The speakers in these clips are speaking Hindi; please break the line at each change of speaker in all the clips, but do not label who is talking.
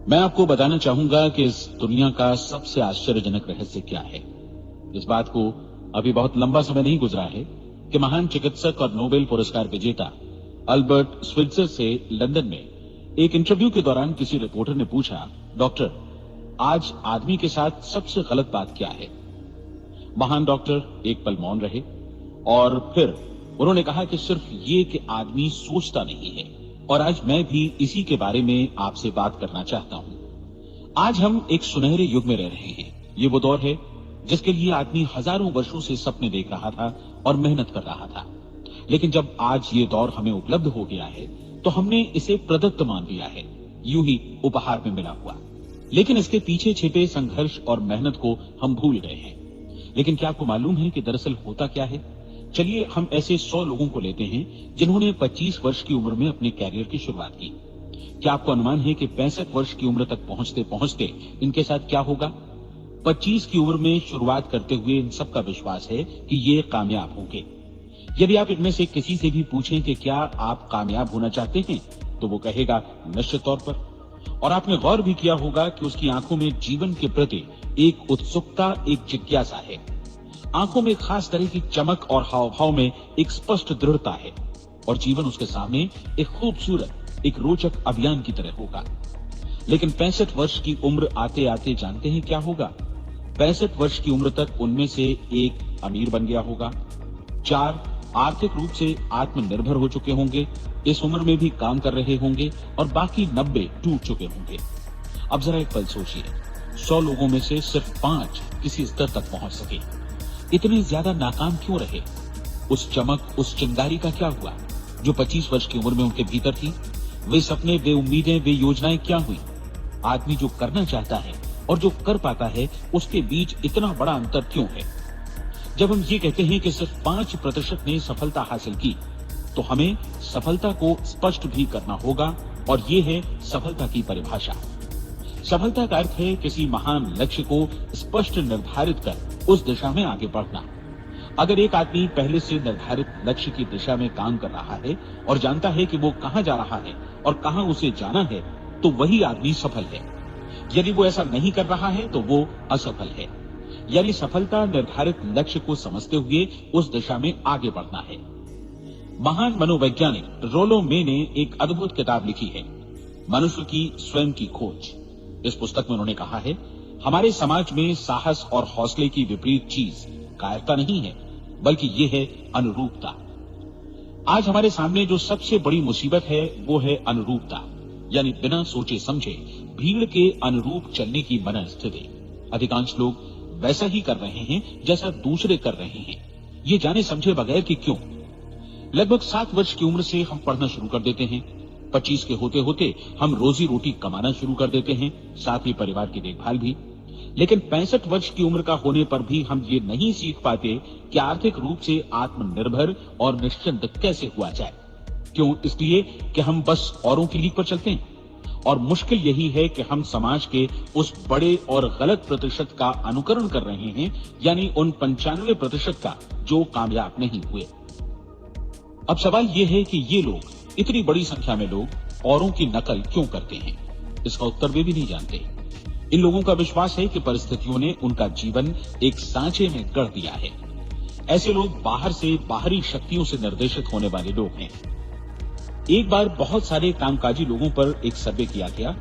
मैं आपको बताना चाहूंगा कि इस दुनिया का सबसे आश्चर्यजनक रहस्य क्या है। इस बात को अभी बहुत लंबा समय नहीं गुजरा है कि महान चिकित्सक और नोबेल पुरस्कार विजेता अल्बर्ट स्विट्जर से लंदन में एक इंटरव्यू के दौरान किसी रिपोर्टर ने पूछा, डॉक्टर, आज आदमी के साथ सबसे गलत बात क्या है? महान डॉक्टर एक पल मौन रहे और फिर उन्होंने कहा कि सिर्फ ये कि आदमी सोचता नहीं है। और आज मैं भी इसी के बारे में आपसे बात करना चाहता हूं। आज हम एक सुनहरे युग में रह रहे हैं। ये वो दौर है जिसके लिए आदमी हजारों वर्षों से सपने देख रहा था और मेहनत कर रहा था। लेकिन जब आज ये दौर हमें उपलब्ध हो गया है तो हमने इसे प्रदत्त मान लिया है, यूं ही उपहार में मिला हुआ। लेकिन इसके पीछे छिपे संघर्ष और मेहनत को हम भूल गए हैं। लेकिन क्या आपको मालूम है कि दरअसल होता क्या है? चलिए हम ऐसे 100 लोगों को लेते हैं जिन्होंने 25 वर्ष की उम्र में अपने कैरियर की शुरुआत की। क्या आपको अनुमान है कि 65 वर्ष की उम्र तक पहुंचते पहुंचते इनके साथ क्या होगा? 25 की उम्र में शुरुआत करते हुए इन सबका विश्वास है कि ये कामयाब होंगे। यदि आप इनमें से किसी से भी पूछें कि क्या आप कामयाब होना चाहते हैं, तो वो कहेगा निश्चित तौर पर। और आपने गौर भी किया होगा कि उसकी आंखों में जीवन के प्रति एक उत्सुकता, एक जिज्ञासा है। आंखों में खास तरह की चमक और हाव भाव में एक स्पष्ट दृढ़ता है और जीवन उसके सामने एक खूबसूरत, एक रोचक अभियान की तरह होगा। लेकिन 65 वर्ष की उम्र आते आते जानते हैं क्या होगा? 65 वर्ष की उम्र तक उनमें से एक अमीर बन गया होगा, 4 आर्थिक रूप से आत्मनिर्भर हो चुके होंगे, इस उम्र में भी काम कर रहे होंगे और बाकी 90 टूट चुके होंगे। अब जरा एक पल सोचिए, 100 लोगों में से सिर्फ 5 किसी स्तर तक पहुंच सके। इतने ज्यादा नाकाम क्यों रहे? उस चमक, उस चिंगारी का क्या हुआ जो 25 वर्ष की उम्र में उनके भीतर थी? वे सपने, वे उम्मीदें, वे योजनाएं क्या हुई? आदमी जो करना चाहता है और जो कर पाता है, उसके बीच इतना बड़ा अंतर क्यों है? जब हम ये कहते हैं कि सिर्फ 5% ने सफलता हासिल की, तो हमें सफलता को स्पष्ट भी करना होगा और ये है सफलता की परिभाषा। सफलता का अर्थ है किसी महान लक्ष्य को स्पष्ट निर्धारित कर उस दिशा में आगे बढ़ना। अगर एक आदमी पहले से निर्धारित लक्ष्य की दिशा में काम कर रहा है और जानता है कि वो कहां जा रहा है और कहां उसे जाना है, तो वही आदमी सफल है। यदि वो ऐसा नहीं कर रहा है तो वो असफल है। यानी सफलता निर्धारित लक्ष्य को समझते हुए उस दिशा में आगे बढ़ना है। महान मनोवैज्ञानिक रोलो मे ने एक अद्भुत किताब लिखी है, मनुष्य की स्वयं की खोज। इस पुस्तक में उन्होंने कहा है, हमारे समाज में साहस और हौसले की विपरीत चीज कायरता नहीं है, बल्कि ये है अनुरूपता। आज हमारे सामने जो सबसे बड़ी मुसीबत है वो है अनुरूपता, यानी बिना सोचे समझे भीड़ के अनुरूप चलने की मनस्थिति। अधिकांश लोग वैसा ही कर रहे हैं जैसा दूसरे कर रहे हैं, ये जाने समझे बगैर कि क्यों। लगभग 7 वर्ष की उम्र से हम पढ़ना शुरू कर देते हैं। 25 के होते होते हम रोजी रोटी कमाना शुरू कर देते हैं, साथ ही परिवार की देखभाल भी। लेकिन 65 वर्ष की उम्र का होने पर भी हम ये नहीं सीख पाते कि आर्थिक रूप से आत्मनिर्भर और निश्चिंत कैसे हुआ जाए। क्यों? इसलिए कि हम बस औरों की लीक पर चलते हैं। और मुश्किल यही है कि हम समाज के उस बड़े और गलत प्रतिशत का अनुकरण कर रहे हैं, यानी उन 95% का जो कामयाब नहीं हुए। अब सवाल यह है कि ये लोग, इतनी बड़ी संख्या में लोग औरों की नकल क्यों करते हैं? इसका उत्तर वे भी नहीं जानते। इन लोगों का विश्वास है कि परिस्थितियों ने उनका जीवन एक सांचे में गढ़ दिया है। ऐसे लोग बाहर से बाहरी शक्तियों से निर्देशित होने वाले लोग हैं। एक बार बहुत सारे कामकाजी लोगों पर एक सर्वे किया गया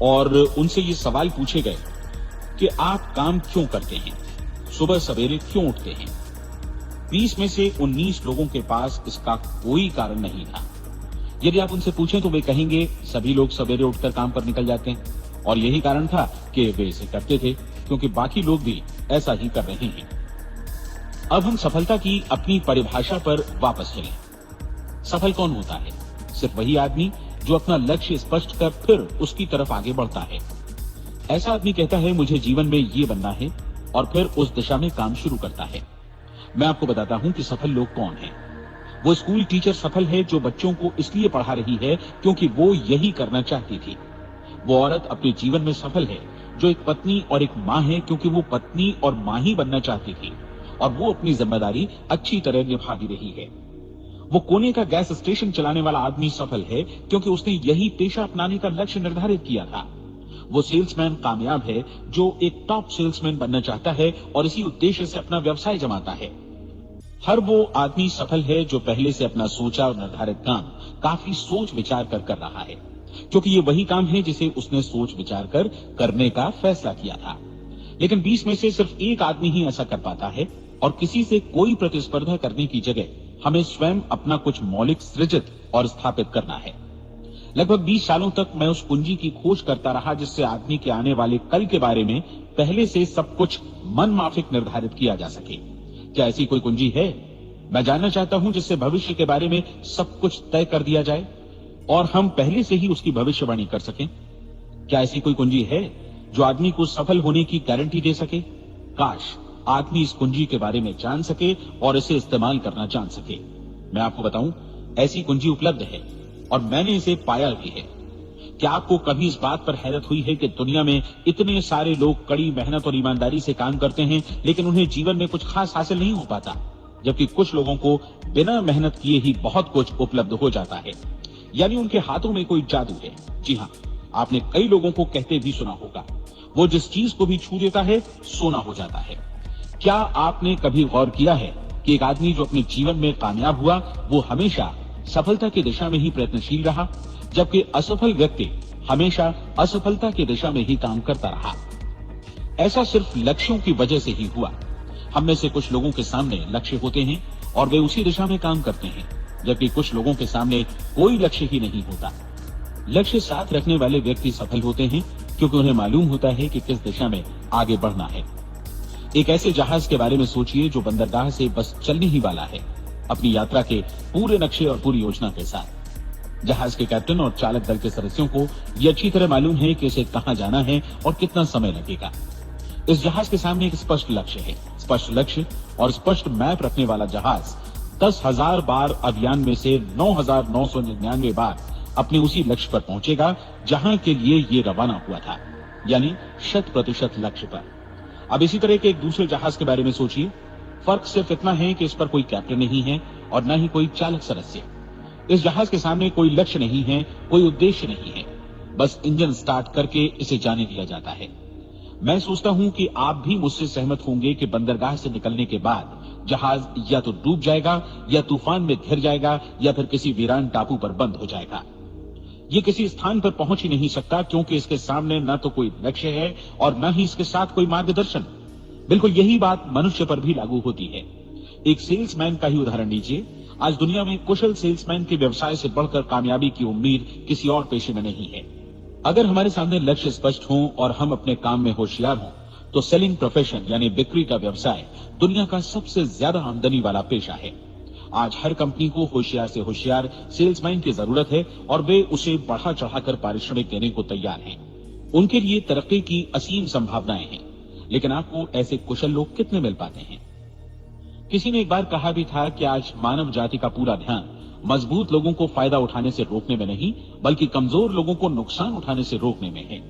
और उनसे ये सवाल पूछे गए कि आप काम क्यों करते हैं, सुबह सवेरे क्यों उठते हैं? 20 में से 19 लोगों के पास इसका कोई कारण नहीं था। यदि आप उनसे पूछें तो वे कहेंगे सभी लोग सवेरे उठकर काम पर निकल जाते हैं और यही कारण था कि वे इसे करते थे क्योंकि बाकी लोग भी ऐसा ही कर रहे हैं। अब हम सफलता की अपनी परिभाषा पर वापस चलें। सफल कौन होता है? सिर्फ वही आदमी जो अपना लक्ष्य स्पष्ट कर फिर उसकी तरफ आगे बढ़ता है। ऐसा आदमी कहता है मुझे जीवन में ये बनना है और फिर उस दिशा में काम शुरू करता है। मैं आपको बताता हूं कि सफल लोग कौन हैं। वो स्कूल टीचर सफल है जो बच्चों को इसलिए पढ़ा रही है क्योंकि वो यही करना चाहती थी। वो औरत अपने जीवन में सफल है जो एक पत्नी और एक माँ है क्योंकि वो पत्नी और माँ ही बनना चाहती थी और वो अपनी जिम्मेदारी अच्छी तरह निभा भी रही है। वो कोने का गैस स्टेशन चलाने वाला आदमी सफल है क्योंकि उसने यही पेशा अपनाने का लक्ष्य निर्धारित किया था। वो सेल्समैन कामयाब है जो एक टॉप सेल्समैन बनना चाहता है और इसी उद्देश्य से अपना व्यवसाय जमाता है। हर वो आदमी सफल है जो पहले से अपना सोचा और निर्धारित काम काफी सोच विचार कर रहा है, क्योंकि ये वही काम है जिसे उसने सोच विचार कर करने का फैसला किया था। लेकिन 20 में से सिर्फ एक आदमी ही ऐसा कर पाता है और किसी से कोई प्रतिस्पर्धा करने की जगह हमें स्वयं अपना कुछ मौलिक सृजित और स्थापित करना है। लगभग 20 सालों तक मैं उस कुंजी की खोज करता रहा जिससे आदमी के आने वाले कल के बारे में पहले से सब कुछ मन माफिक निर्धारित किया जा सके। क्या ऐसी कोई कुंजी है? मैं जानना चाहता हूं जिससे भविष्य के बारे में सब कुछ तय कर दिया जाए और हम पहले से ही उसकी भविष्यवाणी कर सकें। क्या ऐसी कोई कुंजी है जो आदमी को सफल होने की गारंटी दे सके? काश आदमी इस कुंजी के बारे में जान सके और इसे इस्तेमाल करना जान सके। मैं आपको बताऊं, ऐसी कुंजी उपलब्ध है और मैंने इसे पाया भी है। क्या आपको कभी इस बात पर हैरत हुई है कि दुनिया में इतने सारे लोग कड़ी मेहनत और ईमानदारी से काम करते हैं लेकिन उन्हें जीवन में कुछ खास हासिल नहीं हो पाता, जबकि कुछ लोगों को बिना मेहनत किए ही बहुत कुछ उपलब्ध हो जाता है, यानी उनके हाथों में कोई जादू है। जी हाँ, आपने कई लोगों को कहते भी सुना होगा, वो जिस चीज को भी छू देता है सोना हो जाता है। क्या आपने कभी गौर किया है कि एक आदमी जो अपने जीवन में कामयाब हुआ वो हमेशा सफलता की दिशा में ही प्रयत्नशील रहा, जबकि असफल व्यक्ति हमेशा असफलता की दिशा में ही काम करता रहा? ऐसा सिर्फ लक्ष्यों की वजह से ही हुआ। हम में से कुछ लोगों के सामने लक्ष्य होते हैं और वे उसी दिशा में काम करते हैं, जबकि कुछ लोगों के सामने कोई लक्ष्य ही नहीं होता। लक्ष्य साथ रखने वाले व्यक्ति सफल होते हैं क्योंकि उन्हें मालूम होता है कि किस दिशा में आगे बढ़ना है। एक ऐसे जहाज के बारे में सोचिए जो बंदरगाह से बस चलने ही वाला है, अपनी यात्रा के पूरे नक्शे और पूरी योजना के साथ। जहाज के कैप्टन और चालक दल के सदस्यों को यह अच्छी तरह मालूम है कि इसे कहां जाना है और कितना समय लगेगा। इस जहाज के सामने एक स्पष्ट लक्ष्य है। स्पष्ट लक्ष्य और स्पष्ट मैप रखने वाला जहाज 10,000 बार अभियान में से 9,999 बार अपने उसी लक्ष्य पर पहुंचेगा जहां के लिए ये रवाना हुआ था, यानी 100% लक्ष्य पर। अब इसी तरह के एक दूसरे जहाज के बारे में सोचिए। फर्क सिर्फ इतना है कि इस पर कोई कैप्टन नहीं है और न ही कोई चालक सदस्य। इस जहाज के सामने कोई लक्ष्य नहीं है, कोई उद्देश्य नहीं है, बस इंजन स्टार्ट करके इसे जाने दिया जाता है। मैं सोचता हूं कि आप भी मुझसे सहमत होंगे कि बंदरगाह से निकलने के बाद जहाज या तो डूब जाएगा या तूफान में घिर जाएगा या फिर किसी वीरान टापू पर बंद हो जाएगा। ये किसी स्थान पर पहुंच ही नहीं सकता क्योंकि इसके सामने न तो कोई लक्ष्य है और न ही इसके साथ कोई मार्गदर्शन। बिल्कुल यही बात मनुष्य पर भी लागू होती है। एक सेल्समैन का ही उदाहरण लीजिए। आज दुनिया में कुशल सेल्समैन के व्यवसाय से बढ़कर कामयाबी की उम्मीद किसी और पेशे में नहीं है। अगर हमारे सामने लक्ष्य स्पष्ट हो और हम अपने काम में होशियार हों, तो सेलिंग प्रोफेशन यानी बिक्री का व्यवसाय दुनिया का सबसे ज्यादा आमदनी वाला पेशा है। आज हर कंपनी को होशियार से होशियार सेल्समैन की जरूरत है और वे उसे बढ़ा चढ़ाकर पारिश्रमिक देने को तैयार हैं। उनके लिए तरक्की की असीम संभावनाएं हैं, लेकिन आपको ऐसे कुशल लोग कितने मिल पाते हैं? किसी ने एक बार कहा भी था कि आज मानव जाति का पूरा ध्यान मजबूत लोगों को फायदा उठाने से रोकने में नहीं, बल्कि कमजोर लोगों को नुकसान उठाने से रोकने में है।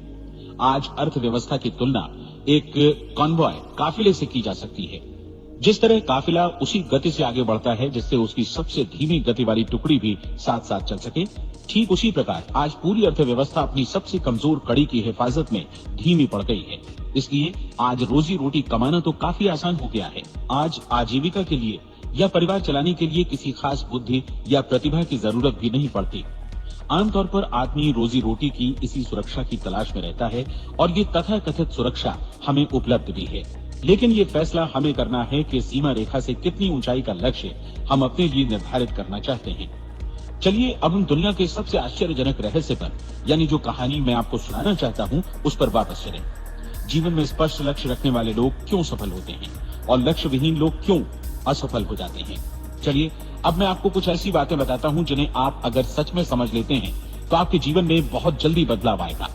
आज अर्थव्यवस्था की तुलना एक कॉन्वॉय काफिले से की जा सकती है। जिस तरह काफिला उसी गति से आगे बढ़ता है जिससे उसकी सबसे धीमी गति वाली टुकड़ी भी साथ साथ चल सके, ठीक उसी प्रकार आज पूरी अर्थव्यवस्था अपनी सबसे कमजोर कड़ी की हिफाजत में धीमी पड़ गई है। इसलिए आज रोजी रोटी कमाना तो काफी आसान हो गया है। आज आजीविका के लिए या परिवार चलाने के लिए किसी खास बुद्धि या प्रतिभा की जरूरत भी नहीं पड़ती। आमतौर पर आदमी रोजी रोटी की इसी सुरक्षा की तलाश में रहता है और ये तथाकथित सुरक्षा हमें उपलब्ध भी है। लेकिन ये फैसला हमें करना है कि सीमा रेखा से कितनी ऊंचाई का लक्ष्य हम अपने लिए निर्धारित करना चाहते हैं। चलिए अब हम दुनिया के सबसे आश्चर्यजनक रहस्य पर, यानी जो कहानी मैं आपको सुनाना चाहता हूँ, उस पर वापस चलें। जीवन में स्पष्ट लक्ष्य रखने वाले लोग क्यों सफल होते हैं और लक्ष्य विहीन लोग क्यों असफल हो जाते हैं? चलिए अब मैं आपको कुछ ऐसी बातें बताता हूं जिन्हें आप अगर सच में समझ लेते हैं तो आपके जीवन में बहुत जल्दी बदलाव आएगा।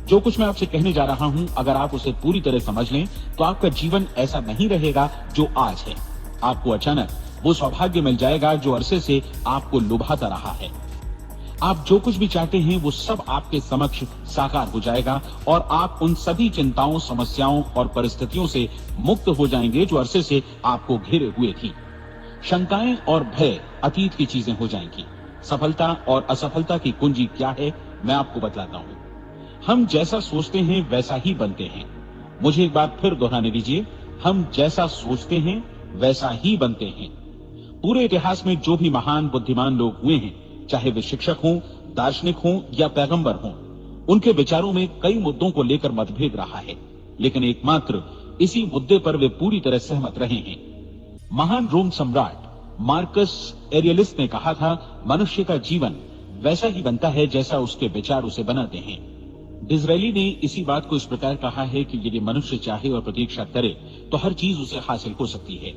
जो कुछ मैं आपसे कहने जा रहा हूं, अगर आप उसे पूरी तरह समझ लें तो आपका जीवन ऐसा नहीं रहेगा जो आज है। आपको अचानक वो सौभाग्य मिल जाएगा जो अरसे से आपको लुभाता रहा है। आप जो कुछ भी चाहते हैं वो सब आपके समक्ष साकार हो जाएगा और आप उन सभी चिंताओं, समस्याओं और परिस्थितियों से मुक्त हो जाएंगे जो अरसे से आपको घेरे हुए थी। शंकाएं और भय अतीत की चीजें हो जाएंगी। सफलता और असफलता की कुंजी क्या है, मैं आपको बतलाता हूं। हम जैसा सोचते हैं वैसा ही बनते हैं। मुझे एक बार फिर दोहराने दीजिए, हम जैसा सोचते हैं वैसा ही बनते हैं। पूरे इतिहास में जो भी महान बुद्धिमान लोग हुए हैं, चाहे वे शिक्षक हों, दार्शनिक हों या पैगंबर हों, उनके विचारों में कई मुद्दों को लेकर मतभेद रहा है, लेकिन एकमात्र इसी मुद्दे पर वे पूरी तरह सहमत रहे हैं। महान रोम सम्राट मार्कस एरियलिस ने कहा था, मनुष्य का जीवन वैसा ही बनता है जैसा उसके विचार उसे बनाते हैं। डिज़रायली ने इसी बात को इस प्रकार कहा है कि यदि मनुष्य चाहे और प्रतीक्षा करे तो हर चीज उसे हासिल हो सकती है।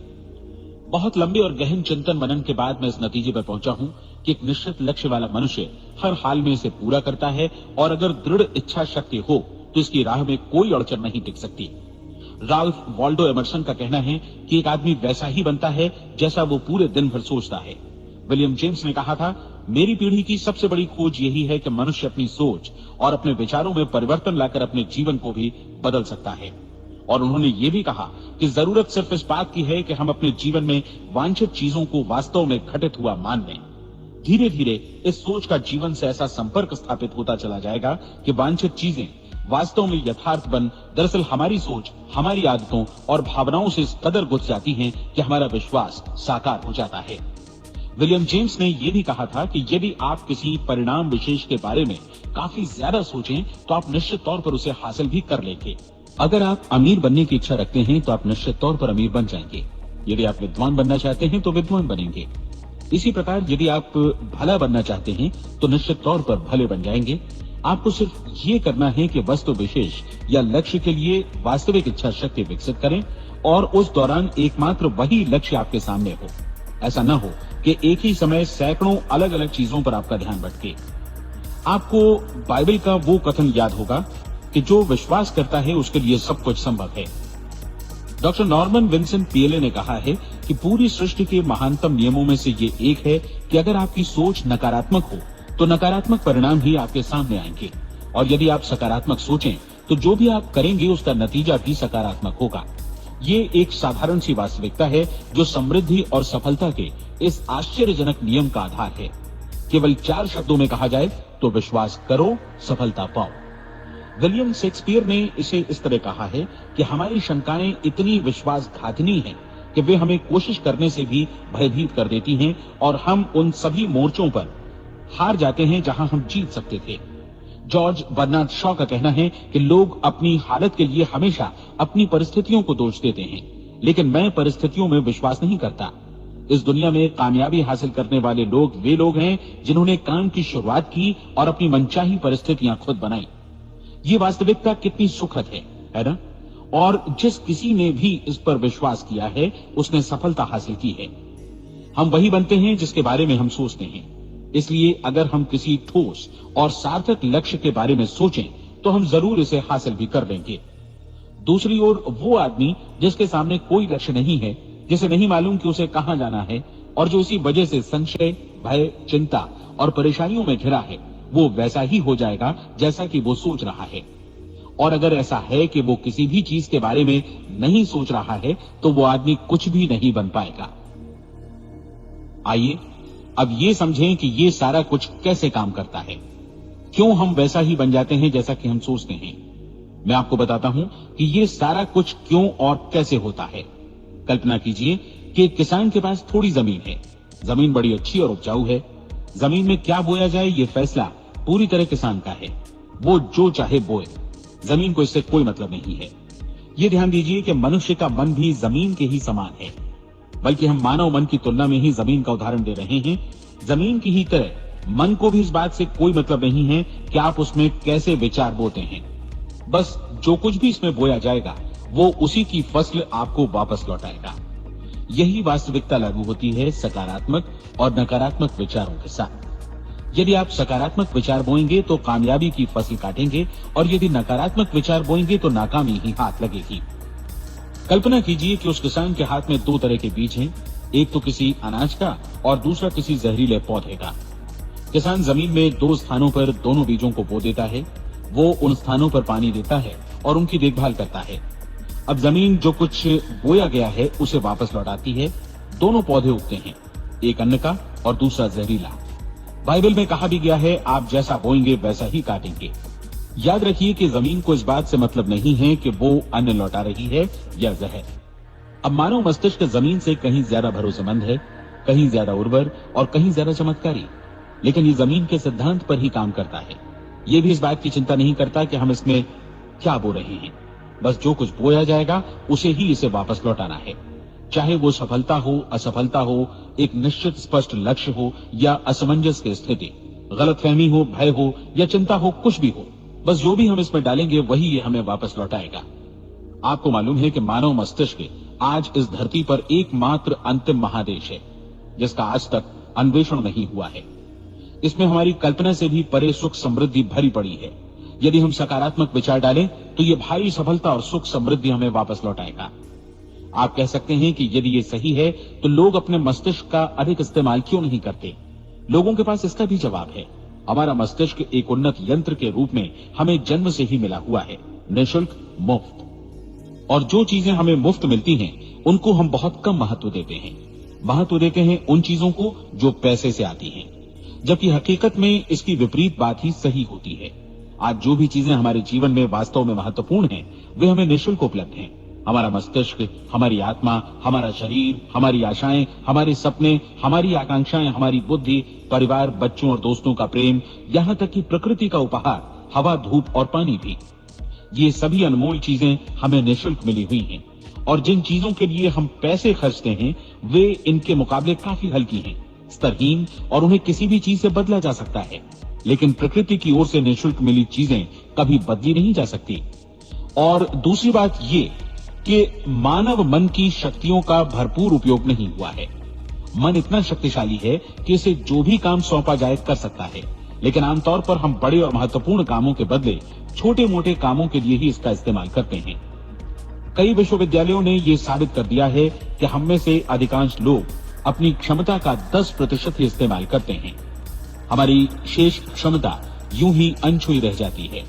बहुत लंबे और गहन चिंतन मनन के बाद मैं इस नतीजे पर पहुंचा हूं कि एक निश्चित लक्ष्य वाला मनुष्य हर हाल में इसे पूरा करता है, और अगर दृढ़ इच्छा शक्ति हो तो इसकी राह में कोई अड़चन नहीं टिक सकती। राल्फ वॉल्डो एमर्सन का कहना है कि एक आदमी वैसा ही बनता है जैसा वो पूरे दिन भर सोचता है। विलियम जेम्स ने कहा था, मेरी पीढ़ी की सबसे बड़ी खोज यही है कि मनुष्य अपनी सोच और अपने विचारों में परिवर्तन लाकर अपने जीवन को भी बदल सकता है। और उन्होंने ये भी कहा कि जरूरत सिर्फ इस बात की है कि हम अपने जीवन में वांछित चीजों को वास्तव में घटित हुआ मान लें। धीरे धीरे इस सोच का जीवन से ऐसा संपर्क स्थापित होता चला जाएगा कि वांछित चीजें वास्तव में यथार्थ बन दरअसल हमारी सोच, हमारी आदतों और भावनाओं से इस कदर गुथ जाती हैं कि हमारा विश्वास साकार हो जाता है। विलियम जेम्स ने यह भी कहा था कि यदि आप किसी परिणाम विशेष के बारे में काफी ज्यादा सोचें तो आप निश्चित तौर पर उसे हासिल भी कर लेंगे। अगर आप अमीर बनने की इच्छा रखते हैं तो आप निश्चित तौर पर अमीर बन जाएंगे। यदि आप विद्वान बनना चाहते हैं तो विद्वान बनेंगे। इसी प्रकार यदि आप भला बनना चाहते हैं तो निश्चित तौर पर भले बन जाएंगे। आपको सिर्फ ये करना है कि वस्तु विशेष या लक्ष्य के लिए वास्तविक इच्छा शक्ति विकसित करें और उस दौरान एकमात्र वही लक्ष्य आपके सामने हो। ऐसा न हो कि एक ही समय सैकड़ों अलग अलग चीजों पर आपका ध्यान भटके। आपको बाइबल का वो कथन याद होगा कि जो विश्वास करता है उसके लिए सब कुछ संभव है। डॉक्टर नॉर्मन विंसेंट पीएले ने कहा है कि पूरी सृष्टि के महानतम नियमों में से ये एक है कि अगर आपकी सोच नकारात्मक हो तो नकारात्मक परिणाम ही आपके सामने आएंगे, और यदि आप सकारात्मक सोचें तो जो भी आप करेंगे उसका नतीजा भी सकारात्मक होगा। ये एक साधारण सी वास्तविकता है जो समृद्धि और सफलता के इस आश्चर्यजनक नियम का आधार है। केवल 4 शब्दों में कहा जाए तो विश्वास करो, सफलता पाओ। विलियम शेक्सपियर ने इसे इस तरह कहा है कि हमारी शंकाएं इतनी विश्वासघातिनी हैं कि वे हमें कोशिश करने से भी भयभीत कर देती हैं और हम उन सभी मोर्चों पर हार जाते हैं जहां हम जीत सकते थे। जॉर्ज बर्नार्ड शॉ का कहना है कि लोग अपनी हालत के लिए हमेशा अपनी परिस्थितियों को दोष देते हैं, लेकिन मैं परिस्थितियों में विश्वास नहीं करता। इस दुनिया में कामयाबी हासिल करने वाले लोग वे लोग हैं जिन्होंने काम की शुरुआत की और अपनी मनचाही परिस्थितियां खुद बनाई। ये वास्तविकता कितनी सुखद है ना? और जिस किसी ने भी इस पर विश्वास किया है उसने सफलता हासिल की है। हम वही बनते हैं जिसके बारे में हम सोचते हैं। इसलिए अगर हम किसी ठोस और सार्थक लक्ष्य के बारे में सोचें तो हम जरूर इसे हासिल भी कर लेंगे। दूसरी ओर वो आदमी जिसके सामने कोई लक्ष्य नहीं है, जिसे नहीं मालूम कि उसे कहां जाना है और जो इसी वजह से संशय, भय, चिंता और परेशानियों में घिरा है, वो वैसा ही हो जाएगा जैसा कि वो सोच रहा है। और अगर ऐसा है कि वो किसी भी चीज के बारे में नहीं सोच रहा है तो वो आदमी कुछ भी नहीं बन पाएगा। आइए अब ये समझें कि ये सारा कुछ कैसे काम करता है, क्यों हम वैसा ही बन जाते हैं जैसा कि हम सोचते हैं। मैं आपको बताता हूं कि ये सारा कुछ क्यों और कैसे होता है। कल्पना कीजिए कि एक किसान के पास थोड़ी जमीन है। जमीन बड़ी अच्छी और उपजाऊ है। जमीन में क्या बोया जाए ये फैसला पूरी तरह किसान का है। वो जो चाहे बोए, जमीन को इससे कोई मतलब नहीं है। ये ध्यान दीजिए कि मनुष्य का मन भी जमीन के ही समान है, बल्कि हम मानव मन की तुलना में ही जमीन का उदाहरण दे रहे हैं। जमीन की ही तरह मन को भी इस बात से कोई मतलब नहीं है कि आप उसमें कैसे विचार बोते हैं। बस जो कुछ भी इसमें बोया जाएगा वो उसी की फसल आपको वापस लौटाएगा। यही वास्तविकता लागू होती है सकारात्मक और नकारात्मक विचारों के साथ। यदि आप सकारात्मक विचार बोएंगे तो कामयाबी की फसल काटेंगे, और यदि नकारात्मक विचार बोएंगे तो नाकामी ही हाथ लगेगी। कल्पना कीजिए कि उस किसान के हाथ में 2 तरह के बीज हैं, एक तो किसी अनाज का और दूसरा किसी जहरीले पौधे का। किसान जमीन में 2 स्थानों पर दोनों बीजों को बो देता है। वो उन स्थानों पर पानी देता है और उनकी देखभाल करता है। अब जमीन जो कुछ बोया गया है उसे वापस लौटाती है। दोनों पौधे उगते हैं, एक अन्न का और दूसरा जहरीला। बाइबल में कहा भी गया है, आप जैसा बोएंगे वैसा ही काटेंगे। याद रखिए कि जमीन को इस बात से मतलब नहीं है कि वो अन्न लौटा रही है या जहर। अब मानव मस्तिष्क जमीन से कहीं ज्यादा भरोसेमंद है, कहीं ज्यादा उर्वर और कहीं ज्यादा चमत्कारी, लेकिन ये जमीन के सिद्धांत पर ही काम करता है। ये भी इस बात की चिंता नहीं करता कि हम इसमें क्या बो रहे हैं। बस जो कुछ बोया जाएगा उसे ही इसे वापस लौटाना है, चाहे वो सफलता हो, असफलता हो, एक निश्चित स्पष्ट लक्ष्य हो या असमंजस की स्थिति, गलतफहमी हो, भय हो या चिंता हो, कुछ भी हो, बस जो भी हम इसमें डालेंगे वही ये हमें वापस लौटाएगा। आपको मालूम है कि मानव मस्तिष्क आज इस धरती पर एकमात्र अंतिम महादेश है जिसका आज तक अन्वेषण नहीं हुआ है। इसमें हमारी कल्पना से भी परे सुख समृद्धि भरी पड़ी है। यदि हम सकारात्मक विचार डालें तो ये भारी सफलता और सुख समृद्धि हमें वापस लौटाएगा। आप कह सकते हैं कि यदि ये सही है तो लोग अपने मस्तिष्क का अधिक इस्तेमाल क्यों नहीं करते? लोगों के पास इसका भी जवाब है। हमारा मस्तिष्क एक उन्नत यंत्र के रूप में हमें जन्म से ही मिला हुआ है, निःशुल्क, मुफ्त। और जो चीजें हमें मुफ्त मिलती हैं उनको हम बहुत कम महत्व देते हैं। महत्व देते हैं उन चीजों को जो पैसे से आती हैं, जबकि हकीकत में इसकी विपरीत बात ही सही होती है। आज जो भी चीजें हमारे जीवन में वास्तव में महत्वपूर्ण हैं वे हमें निःशुल्क उपलब्ध हैं। हमारा मस्तिष्क, हमारी आत्मा, हमारा शरीर, हमारी आशाएं, हमारे सपने, हमारी आकांक्षाएं, हमारी बुद्धि, परिवार, बच्चों और दोस्तों का प्रेम, यहाँ तक कि प्रकृति का उपहार, हवा, धूप और पानी भी, ये सभी अनमोल चीजें हमें निःशुल्क मिली हुई हैं। और जिन चीजों के लिए हम पैसे खर्चते हैं वे इनके मुकाबले काफी हल्की हैं, स्तरहीन, और उन्हें किसी भी चीज से बदला जा सकता है। लेकिन प्रकृति की ओर से निःशुल्क मिली चीजें कभी बदली नहीं जा सकती। और दूसरी बात ये कि मानव मन की शक्तियों का भरपूर उपयोग नहीं हुआ है। मन इतना शक्तिशाली है कि इसे जो भी काम सौंपा जाए कर सकता है, लेकिन आमतौर पर हम बड़े और महत्वपूर्ण कामों के बदले छोटे मोटे कामों के लिए ही इसका इस्तेमाल करते हैं। कई विश्वविद्यालयों ने यह साबित कर दिया है कि हम में से अधिकांश लोग अपनी क्षमता का 10% ही इस्तेमाल करते हैं। हमारी शेष क्षमता यूं ही अनछुई रह जाती है।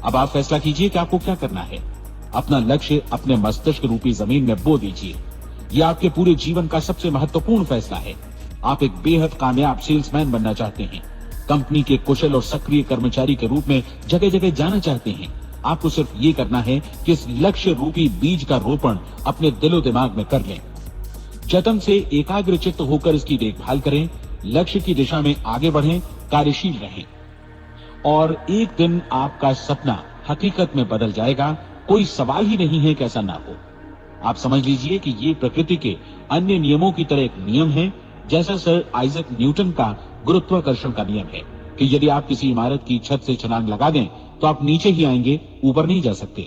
अब आप फैसला कीजिए कि आपको क्या करना है। अपना लक्ष्य अपने मस्तिष्क रूपी जमीन में बो दीजिए। यह आपके पूरे जीवन का सबसे महत्वपूर्ण फैसला है। आप एक बेहद कामयाब सेल्समैन बनना चाहते हैं, कंपनी के कुशल और सक्रिय कर्मचारी के रूप में जगह जगह जाना चाहते हैं। आपको सिर्फ ये करना है कि इस लक्ष्य रूपी बीज का रोपण अपने दिलो दिमाग में कर लें। जतन से एकाग्रचित्त होकर इसकी देखभाल करें, लक्ष्य की दिशा में आगे बढ़ें, कार्यशील रहें, और एक दिन आपका सपना हकीकत में बदल जाएगा। कोई सवाल ही नहीं है कि ऐसा ना हो। आप समझ लीजिए कि ये प्रकृति के अन्य नियमों की तरह एक नियम है, जैसा सर आइजक न्यूटन का गुरुत्वाकर्षण का नियम है कि यदि आप किसी इमारत की छत से छलांग लगा दें तो आप नीचे ही आएंगे, ऊपर नहीं जा सकते।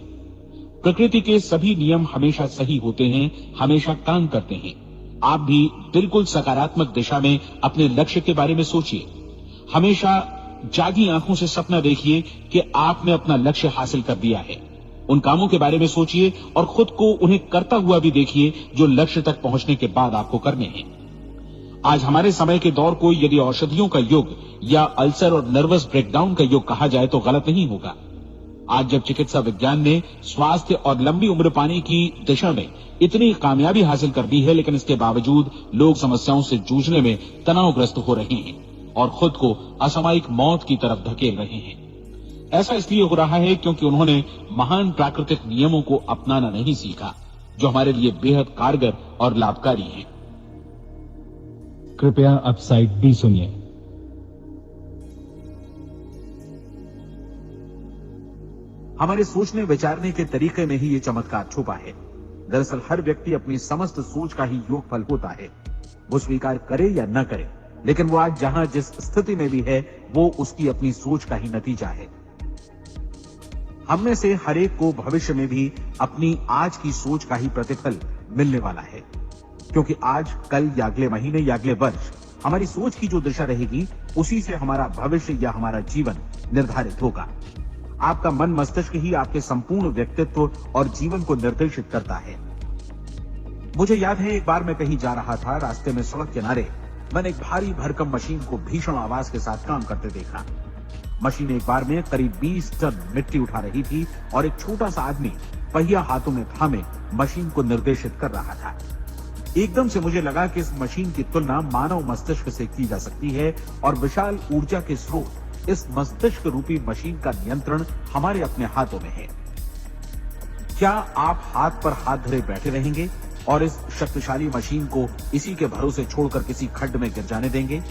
प्रकृति के सभी नियम हमेशा सही होते हैं, हमेशा काम करते हैं। आप भी बिल्कुल सकारात्मक दिशा में अपने लक्ष्य के बारे में सोचिए। हमेशा जागी आंखों से सपना देखिए कि आपने अपना लक्ष्य हासिल कर दिया है। उन कामों के बारे में सोचिए और खुद को उन्हें करता हुआ भी देखिए जो लक्ष्य तक पहुंचने के बाद आपको करने हैं। आज हमारे समय के दौर को यदि औषधियों का युग या अल्सर और नर्वस ब्रेकडाउन का युग कहा जाए तो गलत नहीं होगा। आज जब चिकित्सा विज्ञान ने स्वास्थ्य और लंबी उम्र पाने की दिशा में इतनी कामयाबी हासिल कर दी है, लेकिन इसके बावजूद लोग समस्याओं से जूझने में तनावग्रस्त हो रहे हैं और खुद को असामयिक मौत की तरफ धकेल रहे हैं। ऐसा इसलिए हो रहा है क्योंकि उन्होंने महान प्राकृतिक नियमों को अपनाना नहीं सीखा, जो हमारे लिए बेहद कारगर और लाभकारी हैं।
कृपया अब साइड बी सुनिए।
हमारे सोचने विचारने के तरीके में ही ये चमत्कार छुपा है। दरअसल हर व्यक्ति अपनी समस्त सोच का ही योगफल होता है। वो स्वीकार करे या न करे, लेकिन वो आज जहां जिस स्थिति में भी है वो उसकी अपनी सोच का ही नतीजा है। हम में से हर एक को भविष्य में भी अपनी आज की सोच का ही प्रतिफल मिलने वाला है, क्योंकि आज, कल या अगले महीने या अगले वर्ष हमारी सोच की जो दिशा रहेगी उसी से हमारा भविष्य या हमारा जीवन निर्धारित होगा। आपका मन मस्तिष्क ही आपके संपूर्ण व्यक्तित्व और जीवन को निर्देशित करता है। मुझे याद है एक बार मैं कहीं जा रहा था, रास्ते में सड़क किनारे मैंने एक भारी भरकम मशीन को भीषण आवाज के साथ काम करते देखा। मशीन एक बार में करीब 20 टन मिट्टी उठा रही थी और एक छोटा सा आदमी पहिया हाथों में थामे मशीन को निर्देशित कर रहा था। एकदम से मुझे लगा कि इस मशीन की तुलना मानव मस्तिष्क से की जा सकती है और विशाल ऊर्जा के स्रोत इस मस्तिष्क रूपी मशीन का नियंत्रण हमारे अपने हाथों में है। क्या आप हाथ पर हाथ धरे बैठे रहेंगे और इस शक्तिशाली मशीन को इसी के भरोसे छोड़कर किसी खड्ड में गिर जाने देंगे,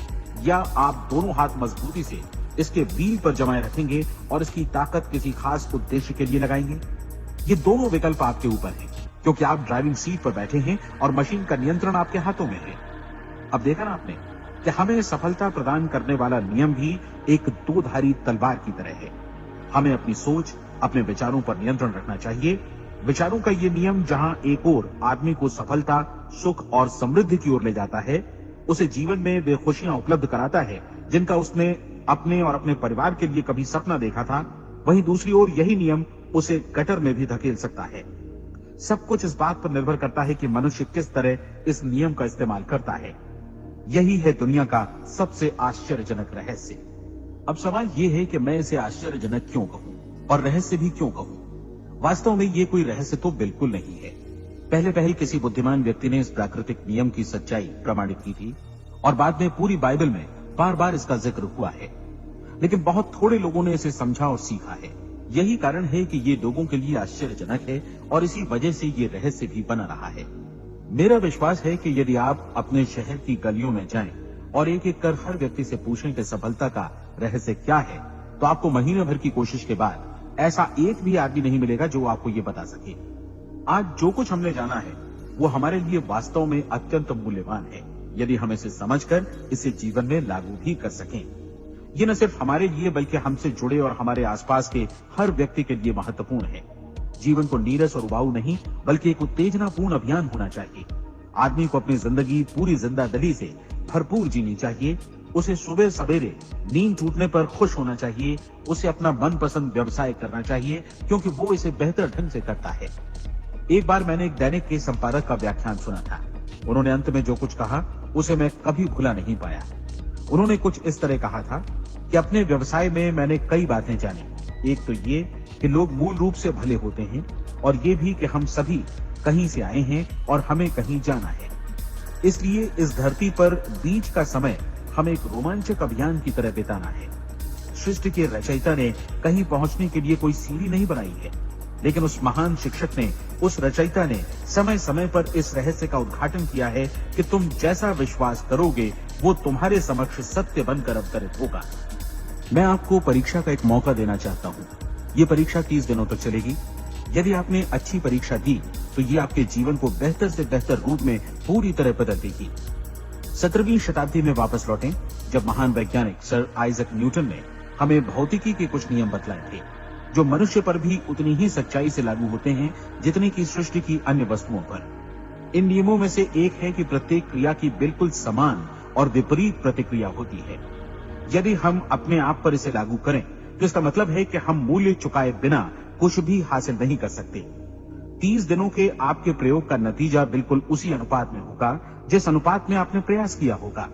या आप दोनों हाथ मजबूती से इसके व्हील पर जमाए रखेंगे और इसकी ताकत किसी खास उद्देश्य के लिए लगाएंगे? ये दोनों विकल्प आपके ऊपर हैं, क्योंकि आप ड्राइविंग सीट पर बैठे हैं और मशीन का नियंत्रण आपके हाथों में है। अब देखा ना आपने कि हमें सफलता प्रदान करने वाला नियम भी एक दो-धारी तलवार की तरह है। हमें अपनी सोच, अपने विचारों पर नियंत्रण रखना चाहिए। विचारों का ये नियम जहां एक ओर आदमी को सफलता, सुख और समृद्धि की ओर ले जाता है, उसे जीवन में वे खुशियां उपलब्ध कराता है जिनका उसने अपने और अपने परिवार के लिए कभी सपना देखा था, वहीं दूसरी ओर यही नियम उसे गटर में भी धकेल सकता है। सब कुछ इस बात पर निर्भर करता है कि मनुष्य किस तरह इस नियम का इस्तेमाल करता है। यही है दुनिया का सबसे आश्चर्यजनक रहस्य। अब सवाल यह है कि मैं इसे आश्चर्यजनक क्यों कहूं और रहस्य भी क्यों कहूं? वास्तव में ये कोई रहस्य तो बिल्कुल नहीं है। पहले किसी बुद्धिमान व्यक्ति ने इस प्राकृतिक नियम की सच्चाई प्रमाणित की थी और बाद में पूरी बाइबल में बार बार इसका जिक्र हुआ है, लेकिन बहुत थोड़े लोगों ने इसे समझा और सीखा है। यही कारण है कि ये लोगों के लिए आश्चर्यजनक है और इसी वजह से ये रहस्य भी बना रहा है। मेरा विश्वास है कि यदि आप अपने शहर की गलियों में जाएं और एक एक कर हर व्यक्ति से पूछें कि सफलता का रहस्य क्या है, तो आपको महीने भर की कोशिश के बाद ऐसा एक भी आदमी नहीं मिलेगा जो आपको ये बता सके। आज जो कुछ हमने जाना है वो हमारे लिए वास्तव में अत्यंत मूल्यवान है, यदि हम इसे समझकर इसे जीवन में लागू भी कर सकें। ये न सिर्फ हमारे लिए बल्कि हमसे जुड़े और हमारे आसपास के हर व्यक्ति के लिए महत्वपूर्ण है। जीवन को नीरस और उबाऊ नहीं बल्कि एक उत्तेजनापूर्ण अभियान होना चाहिए। आदमी को अपनी जिंदगी पूरी जिंदादिली से भरपूर जीनी चाहिए। उसे सुबह सवेरे नींद टूटने पर खुश होना चाहिए। उसे अपना मनपसंद व्यवसाय करना चाहिए क्योंकि वो इसे बेहतर ढंग से करता है। एक बार मैंने एक दैनिक के संपादक का व्याख्यान सुना था। उन्होंने अंत में जो कुछ कहा उसे मैं कभी भुला नहीं पाया। उन्होंने कुछ इस तरह कहा था कि अपने व्यवसाय में मैंने कई बातें जानी। एक तो ये कि लोग मूल रूप से भले होते हैं और ये भी कि हम सभी कहीं से आए हैं और हमें कहीं जाना है। इसलिए इस धरती पर बीच का समय हमें एक रोमांचक अभियान की तरह बिताना है। सृष्टि के रचयिता ने कहीं पहुंचने के लिए कोई सीढ़ी नहीं बनाई है, लेकिन उस महान शिक्षक ने, उस रचयिता ने समय समय पर इस रहस्य का उद्घाटन किया है कि तुम जैसा विश्वास करोगे वो तुम्हारे समक्ष सत्य बनकर अवतरित होगा। मैं आपको परीक्षा का एक मौका देना चाहता हूँ। ये परीक्षा 30 दिनों तक चलेगी। यदि आपने अच्छी परीक्षा दी तो ये आपके जीवन को बेहतर से बेहतर रूप में पूरी तरह बदल देगी। 17वीं शताब्दी में वापस लौटें, जब महान वैज्ञानिक सर आइजक न्यूटन ने हमें भौतिकी के कुछ नियम बतलाए थे, जो मनुष्य पर भी उतनी ही सच्चाई से लागू होते हैं जितनी की सृष्टि की अन्य वस्तुओं पर। इन नियमों में से एक है कि प्रत्येक क्रिया की बिल्कुल समान और विपरीत प्रतिक्रिया होती है। यदि हम अपने आप पर इसे लागू करें तो इसका मतलब है कि हम मूल्य चुकाए बिना कुछ भी हासिल नहीं कर सकते। 30 दिनों के आपके प्रयोग का नतीजा बिल्कुल उसी अनुपात में होगा जिस अनुपात में आपने प्रयास किया होगा।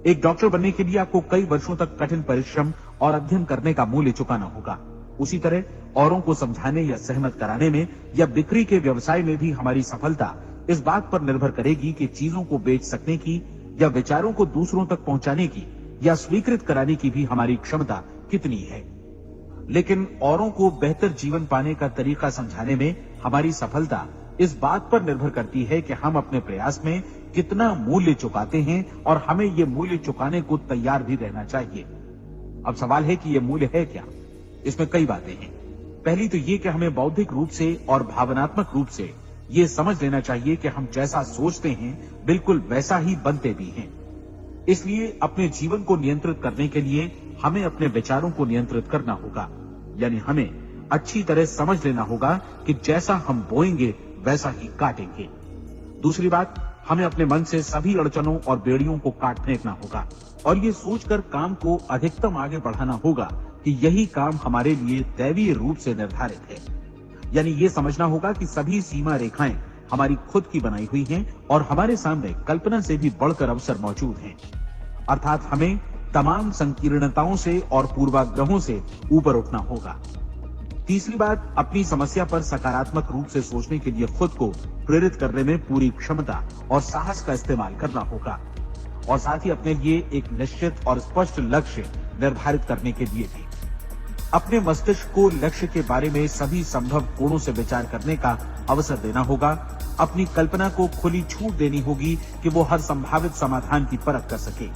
एक डॉक्टर बनने के लिए आपको कई वर्षों तक कठिन परिश्रम और अध्ययन करने का मूल्य चुकाना होगा। उसी तरह औरों को समझाने या सहमत कराने में या बिक्री के व्यवसाय में भी हमारी सफलता इस बात पर निर्भर करेगी कि चीजों को बेच सकने की या विचारों को दूसरों तक पहुंचाने की या स्वीकृत कराने की भी हमारी क्षमता कितनी है। लेकिन औरों को बेहतर जीवन पाने का तरीका समझाने में हमारी सफलता इस बात पर निर्भर करती है कि हम अपने प्रयास में कितना मूल्य चुकाते हैं और हमें ये मूल्य चुकाने को तैयार भी रहना चाहिए। अब सवाल है कि ये मूल्य है क्या? इसमें कई बातें हैं। पहली तो ये कि हमें बौद्धिक रूप से और भावनात्मक रूप से ये समझ लेना चाहिए कि हम जैसा सोचते हैं बिल्कुल वैसा ही बनते भी हैं। इसलिए अपने जीवन को नियंत्रित करने के लिए हमें अपने विचारों को नियंत्रित करना होगा। यानी हमें अच्छी तरह समझ लेना होगा कि जैसा हम बोएंगे वैसा ही काटेंगे। दूसरी बात, हमें अपने मन से सभी अड़चनों और बेड़ियों को काट फेंकना होगा और ये सोचकर काम को अधिकतम आगे बढ़ाना होगा कि यही काम हमारे लिए दैवीय रूप से निर्धारित है। यानी ये समझना होगा कि सभी सीमा रेखाएं हमारी खुद की बनाई हुई हैं और हमारे सामने कल्पना से भी बढ़कर अवसर मौजूद हैं। अर्थात हमें तमाम संकीर्णताओं से और पूर्वाग्रहों से ऊपर उठना होगा। तीसरी बात, अपनी समस्या पर सकारात्मक रूप से सोचने के लिए खुद को प्रेरित करने में पूरी क्षमता और साहस का इस्तेमाल करना होगा। और साथ ही अपने लिए एक निश्चित और स्पष्ट लक्ष्य निर्धारित करने के लिए भी। अपने मस्तिष्क को लक्ष्य के बारे में सभी संभव कोणों से विचार करने का अवसर देना होगा। अपनी कल्पना को खुली छूट देनी होगी कि वो हर संभावित समाधान की परख कर सके।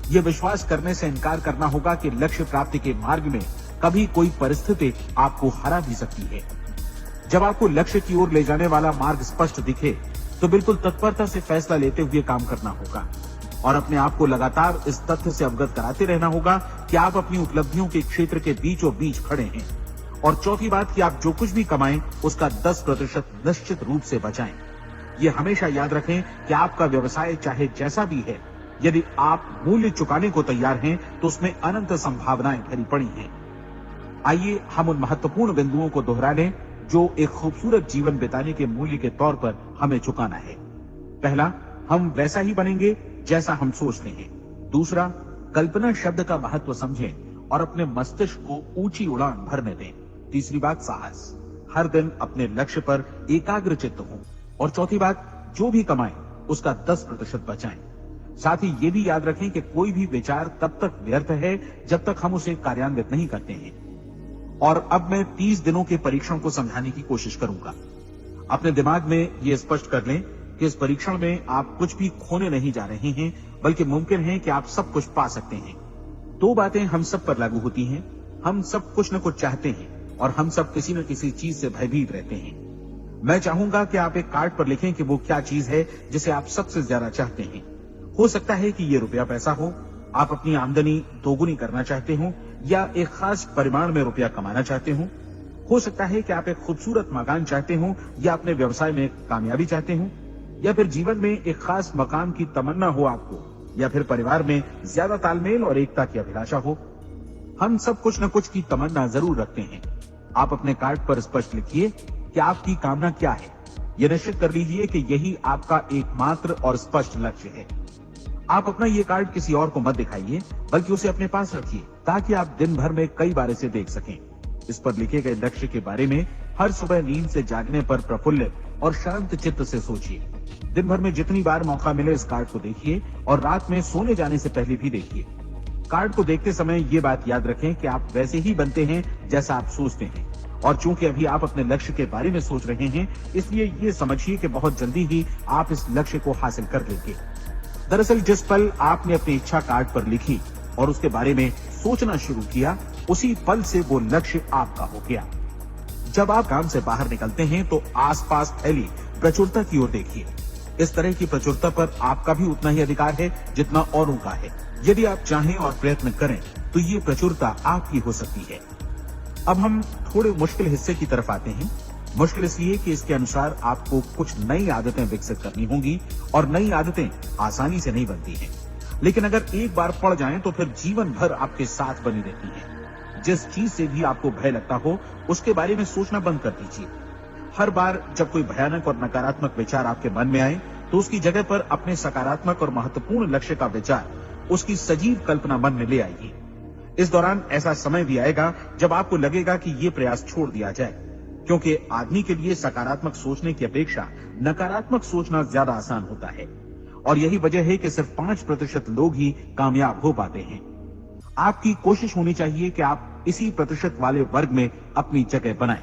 ये विश्वास करने से इनकार करना होगा कि लक्ष्य प्राप्ति के मार्ग में कभी कोई परिस्थिति आपको हरा भी सकती है। जब आपको लक्ष्य की ओर ले जाने वाला मार्ग स्पष्ट दिखे तो बिल्कुल तत्परता से फैसला लेते हुए काम करना होगा और अपने आप को लगातार इस तथ्य से अवगत कराते रहना होगा कि आप अपनी उपलब्धियों के क्षेत्र के बीचों बीच खड़े हैं। और चौथी बात कि आप जो कुछ भी कमाएं उसका 10% निश्चित रूप से बचाएं। ये हमेशा याद रखें कि आपका व्यवसाय चाहे जैसा भी है, यदि आप मूल्य चुकाने को तैयार हैं तो उसमें अनंत संभावनाएं भरी पड़ी हैं। आइए हम उन महत्वपूर्ण बिंदुओं को दोहरा लें जो एक खूबसूरत जीवन बिताने के मूल्य के तौर पर हमें चुकाना है। पहला, हम वैसा ही बनेंगे जैसा हम सोचते हैं। दूसरा, कल्पना शब्द का महत्व समझें और अपने मस्तिष्क को ऊंची उड़ान भरने दें। तीसरी बात, साहस, हर दिन अपने लक्ष्य पर एकाग्र चित्त हों। और चौथी बात, जो भी कमाएं उसका 10% बचाएं। साथ ही ये भी याद रखें कि कोई भी विचार तब तक व्यर्थ है जब तक हम उसे कार्यान्वित नहीं करते हैं। और अब मैं 30 दिनों के परीक्षण को समझाने की कोशिश करूंगा। अपने दिमाग में ये स्पष्ट कर लें कि इस परीक्षण में आप कुछ भी खोने नहीं जा रहे हैं, बल्कि मुमकिन है कि आप सब कुछ पा सकते हैं। 2 बातें हम सब पर लागू होती हैं। हम सब कुछ न कुछ चाहते हैं और हम सब किसी न किसी चीज से भयभीत रहते हैं। मैं चाहूंगा कि आप एक कार्ड पर लिखें कि वो क्या चीज है जिसे आप सबसे ज्यादा चाहते हैं। हो सकता है कि ये रुपया पैसा हो, आप अपनी आमदनी दोगुनी करना चाहते हो, या एक खास परिमाण में रुपया कमाना चाहते हो सकता है कि आप एक खूबसूरत मकान चाहते हो, या अपने व्यवसाय में कामयाबी चाहते हो, या फिर जीवन में एक खास मकाम की तमन्ना हो आपको, या फिर परिवार में ज्यादा तालमेल और एकता की अभिलाषा हो। हम सब कुछ न कुछ की तमन्ना जरूर रखते हैं। आप अपने कार्ड पर स्पष्ट लिखिए कि आपकी कामना क्या है। यह निश्चित कर लीजिए कि यही आपका एकमात्र और स्पष्ट लक्ष्य है। आप अपना ये कार्ड किसी और को मत दिखाइए, बल्कि उसे अपने पास रखिए ताकि आप दिन भर में कई बार इसे देख सकें। इस पर लिखे गए लक्ष्य के बारे में हर सुबह नींद से जागने पर प्रफुल्लित और शांत चित्त से सोचिए। दिन भर में जितनी बार मौका मिले इस कार्ड को देखिए और रात में सोने जाने से पहले भी देखिए। कार्ड को देखते समय ये बात याद रखें कि आप वैसे ही बनते हैं जैसा आप सोचते हैं। और चूंकि अभी आप अपने लक्ष्य के बारे में सोच रहे हैं, इसलिए ये समझिए कि बहुत जल्दी ही आप इस लक्ष्य को हासिल कर लेंगे। दरअसल जिस पल आपने अपनी इच्छा कार्ड पर लिखी और उसके बारे में सोचना शुरू किया, उसी पल से वो लक्ष्य आपका हो गया। जब आप काम से बाहर निकलते हैं तो आसपास फैली प्रचुरता की ओर देखिए। इस तरह की प्रचुरता पर आपका भी उतना ही अधिकार है जितना औरों का है। यदि आप चाहें और प्रयत्न करें तो ये प्रचुरता आपकी हो सकती है। अब हम थोड़े मुश्किल हिस्से की तरफ आते हैं। मुश्किल इसलिए कि इसके अनुसार आपको कुछ नई आदतें विकसित करनी होंगी और नई आदतें आसानी से नहीं बनती हैं। लेकिन अगर एक बार पड़ जाएं तो फिर जीवन भर आपके साथ बनी रहती हैं। जिस चीज से भी आपको भय लगता हो उसके बारे में सोचना बंद कर दीजिए। हर बार जब कोई भयानक और नकारात्मक विचार आपके मन में आए तो उसकी जगह पर अपने सकारात्मक और महत्वपूर्ण लक्ष्य का विचार, उसकी सजीव कल्पना मन में ले आइए। इस दौरान ऐसा समय भी आएगा जब आपको लगेगा कि ये प्रयास छोड़ दिया जाए, क्योंकि आदमी के लिए सकारात्मक सोचने की अपेक्षा नकारात्मक सोचना ज्यादा आसान होता है। और यही वजह है कि सिर्फ 5% लोग ही कामयाब हो पाते हैं। आपकी कोशिश होनी चाहिए कि आप इसी प्रतिशत वाले वर्ग में अपनी जगह बनाएं।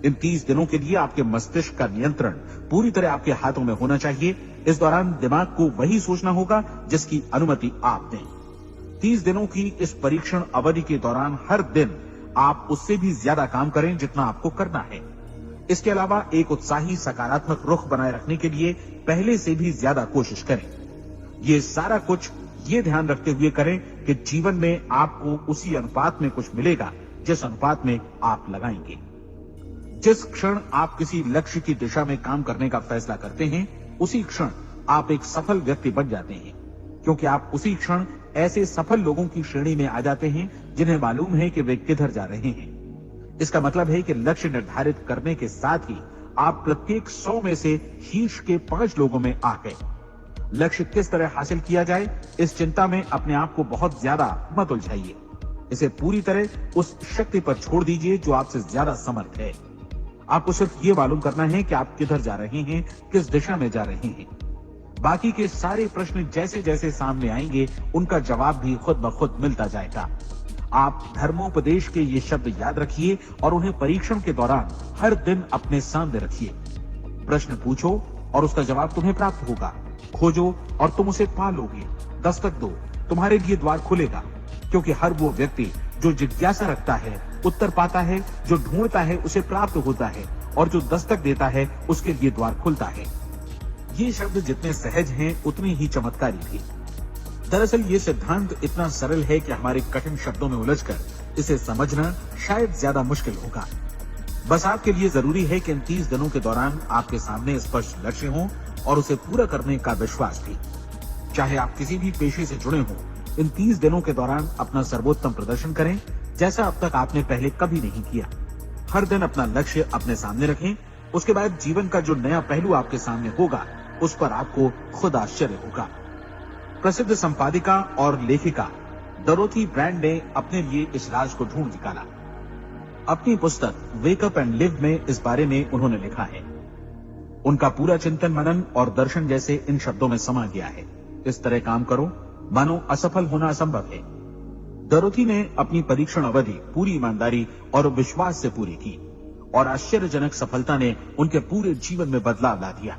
इन 30 दिनों के लिए आपके मस्तिष्क का नियंत्रण पूरी तरह आपके हाथों में होना चाहिए। इस दौरान दिमाग को वही सोचना होगा जिसकी अनुमति आप दें। 30 दिनों की इस परीक्षण अवधि के दौरान हर दिन आप उससे भी ज्यादा काम करें जितना आपको करना है। इसके अलावा एक उत्साही सकारात्मक रुख बनाए रखने के लिए पहले से भी ज्यादा कोशिश करें। ये सारा कुछ ये ध्यान रखते हुए करें कि जीवन में आपको उसी अनुपात में कुछ मिलेगा जिस अनुपात में आप लगाएंगे। जिस क्षण आप किसी लक्ष्य की दिशा में काम करने का फैसला करते हैं, उसी क्षण आप एक सफल व्यक्ति बन जाते हैं, क्योंकि आप उसी क्षण ऐसे सफल लोगों की श्रेणी में आ जाते हैं जिन्हें मालूम है कि वे किधर जा रहे हैं। इसका मतलब है कि लक्ष्य निर्धारित करने के साथ ही आप प्रत्येक 100 में से शीर्ष के 5 लोगों में आ गए। लक्ष्य किस तरह हासिल किया जाए, इस चिंता में अपने आप को बहुत ज्यादा मत उलझाइए। इसे पूरी तरह उस शक्ति पर छोड़ दीजिए जो आपसे ज्यादा समर्थ है। आपको सिर्फ ये मालूम करना है कि आप किधर जा रहे हैं, किस दिशा में जा रहे हैं। बाकी के सारे प्रश्न जैसे जैसे सामने आएंगे उनका जवाब भी खुद ब खुद मिलता जाएगा। आप धर्मोपदेश के ये शब्द याद रखिए और उन्हें परीक्षण के दौरान हर दिन अपने सामने रखिए। प्रश्न पूछो और उसका जवाब तुम्हें प्राप्त होगा। खोजो और तुम उसे पा लोगे। दस्तक दो, तुम्हारे लिए द्वार खुलेगा, क्योंकि हर वो व्यक्ति जो जिज्ञासा रखता है उत्तर पाता है, जो ढूंढता है उसे प्राप्त होता है, और जो दस्तक देता है उसके लिए द्वार खुलता है। ये शब्द जितने सहज हैं उतने ही चमत्कारी भी। दरअसल ये सिद्धांत इतना सरल है कि हमारे कठिन शब्दों में उलझकर इसे समझना शायद ज्यादा मुश्किल होगा। बस आपके लिए जरूरी है कि इन 30 दिनों के दौरान आपके सामने स्पष्ट लक्ष्य हो और उसे पूरा करने का विश्वास भी। चाहे आप किसी भी पेशे से जुड़े हों, इन 30 दिनों के दौरान अपना सर्वोत्तम प्रदर्शन करें, जैसा अब तक आपने पहले कभी नहीं किया। हर दिन अपना लक्ष्य अपने सामने रखें। उसके बाद जीवन का जो नया पहलू आपके सामने होगा उस पर आपको खुद आश्चर्य होगा। प्रसिद्ध संपादिका और लेखिका डोरोथी ब्रैंड ने अपने लिए इस राज को ढूंढ निकाला। अपनी पुस्तक वेक अप एंड लिव में इस बारे में उन्होंने लिखा है। उनका पूरा चिंतन मनन और दर्शन जैसे इन शब्दों में समा गया है। इस तरह काम करो मानो असफल होना असंभव है। डोरोथी ने अपनी परीक्षण अवधि पूरी ईमानदारी और विश्वास से पूरी की और आश्चर्यजनक सफलता ने उनके पूरे जीवन में बदलाव ला दिया।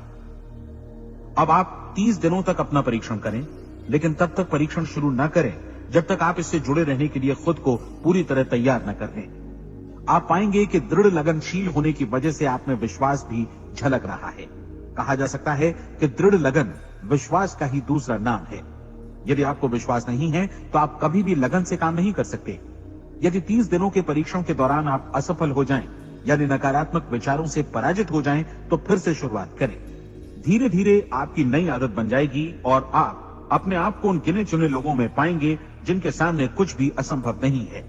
अब आप 30 दिनों तक अपना परीक्षण करें, लेकिन तब तक परीक्षण शुरू न करें जब तक आप इससे जुड़े रहने के लिए खुद को पूरी तरह तैयार न कर लें। आप पाएंगे कि दृढ़ लगनशील होने की वजह से आप में विश्वास भी झलक रहा है। कहा जा सकता है कि दृढ़ लगन विश्वास का ही दूसरा नाम है। यदि आपको विश्वास नहीं है तो आप कभी भी लगन से काम नहीं कर सकते। यदि 30 दिनों के परीक्षण के दौरान आप असफल हो जाएं, यानी नकारात्मक विचारों से पराजित हो जाएं, तो फिर से शुरुआत करें। धीरे धीरे आपकी नई आदत बन जाएगी और आप अपने आप को उन गिने चुने लोगों में पाएंगे जिनके सामने कुछ भी असंभव नहीं है।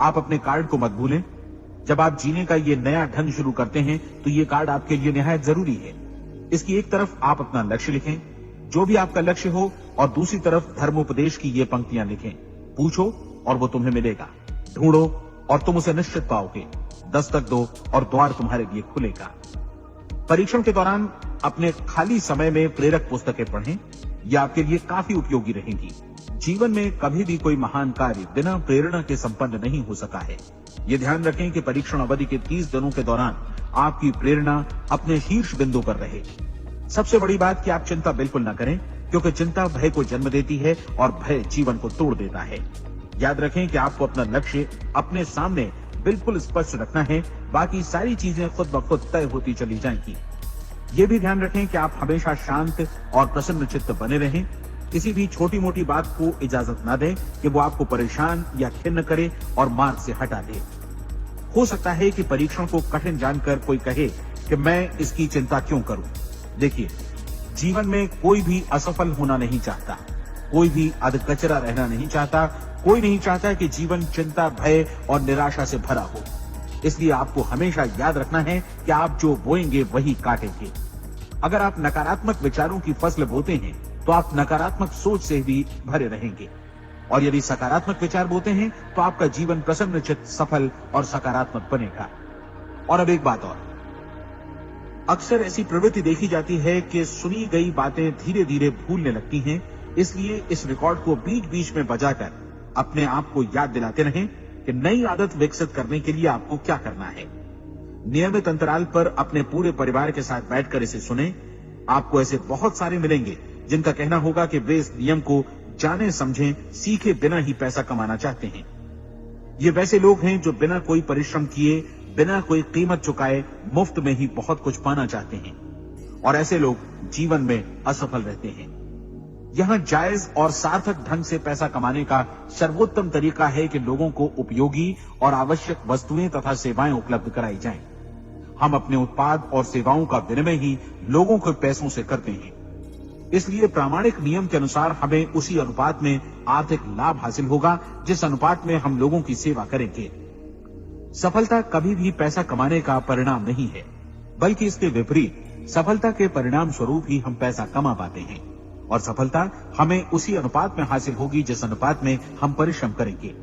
आप अपने कार्ड को मत भूलें। जब आप जीने का ये नया ढंग शुरू करते हैं तो ये कार्ड आपके लिए निहायत जरूरी है। इसकी एक तरफ आप अपना लक्ष्य लिखें, जो भी आपका लक्ष्य हो, और दूसरी तरफ धर्मोपदेश की ये पंक्तियां लिखें। पूछो और वो तुम्हें मिलेगा, ढूंढो और तुम उसे निश्चित पाओगे, दस्तक दो और द्वार तुम्हारे लिए खुलेगा। परीक्षण के दौरान अपने खाली समय में प्रेरक पुस्तकें पढ़ें। ये आपके लिए काफी उपयोगी रहेंगी। जीवन में कभी भी कोई महान कार्य बिना प्रेरणा के संपन्न नहीं हो सका है। ये ध्यान रखें कि परीक्षण अवधि के 30 दिनों के दौरान आपकी प्रेरणा अपने शीर्ष बिंदु पर रहे। सबसे बड़ी बात कि आप चिंता बिल्कुल न करें, क्योंकि चिंता भय को जन्म देती है और भय जीवन को तोड़ देता है। याद रखें कि आपको अपना लक्ष्य अपने सामने बिल्कुल स्पष्ट रखना है, बाकी सारी चीजें खुद ब खुद तय होती चली जाएंगी। ये भी ध्यान रखें कि आप हमेशा शांत और प्रसन्न चित्त बने रहें। किसी भी छोटी मोटी बात को इजाजत न दें कि वो आपको परेशान या खिन्न करे और मार्ग से हटा दे। हो सकता है कि परीक्षण को कठिन जानकर कोई कहे कि मैं इसकी चिंता क्यों करूं। देखिए, जीवन में कोई भी असफल होना नहीं चाहता, कोई भी अधकचरा रहना नहीं चाहता, कोई नहीं चाहता कि जीवन चिंता, भय और निराशा से भरा हो। इसलिए आपको हमेशा याद रखना है कि आप जो बोएंगे वही काटेंगे। अगर आप नकारात्मक विचारों की फसल बोते हैं तो आप नकारात्मक सोच से भी भरे रहेंगे, और यदि सकारात्मक विचार बोते हैं तो आपका जीवन प्रसन्नचित्त, सफल और सकारात्मक बनेगा। और अब एक बात और, अक्सर ऐसी प्रवृत्ति देखी जाती है कि सुनी गई बातें धीरे धीरे भूलने लगती हैं। इसलिए इस रिकॉर्ड को बीच बीच में बजाकर अपने आप को याद दिलाते रहें कि नई आदत विकसित करने के लिए आपको क्या करना है। नियमित अंतराल पर अपने पूरे परिवार के साथ बैठकर इसे सुने। आपको ऐसे बहुत सारे मिलेंगे जिनका कहना होगा कि वे इस नियम को जाने समझे सीखे बिना ही पैसा कमाना चाहते हैं। ये वैसे लोग हैं जो बिना कोई परिश्रम किए, बिना कोई कीमत चुकाए मुफ्त में ही बहुत कुछ पाना चाहते हैं, और ऐसे लोग जीवन में असफल रहते हैं। यहां जायज और सार्थक ढंग से पैसा कमाने का सर्वोत्तम तरीका है कि लोगों को उपयोगी और आवश्यक वस्तुएं तथा सेवाएं उपलब्ध कराई जाएं। हम अपने उत्पाद और सेवाओं का विनिमय ही लोगों के पैसों से करते हैं। इसलिए प्रामाणिक नियम के अनुसार हमें उसी अनुपात में आर्थिक लाभ हासिल होगा जिस अनुपात में हम लोगों की सेवा करेंगे। सफलता कभी भी पैसा कमाने का परिणाम नहीं है, बल्कि इसके विपरीत सफलता के परिणाम स्वरूप ही हम पैसा कमा पाते हैं, और सफलता हमें उसी अनुपात में हासिल होगी जिस अनुपात में हम परिश्रम करेंगे,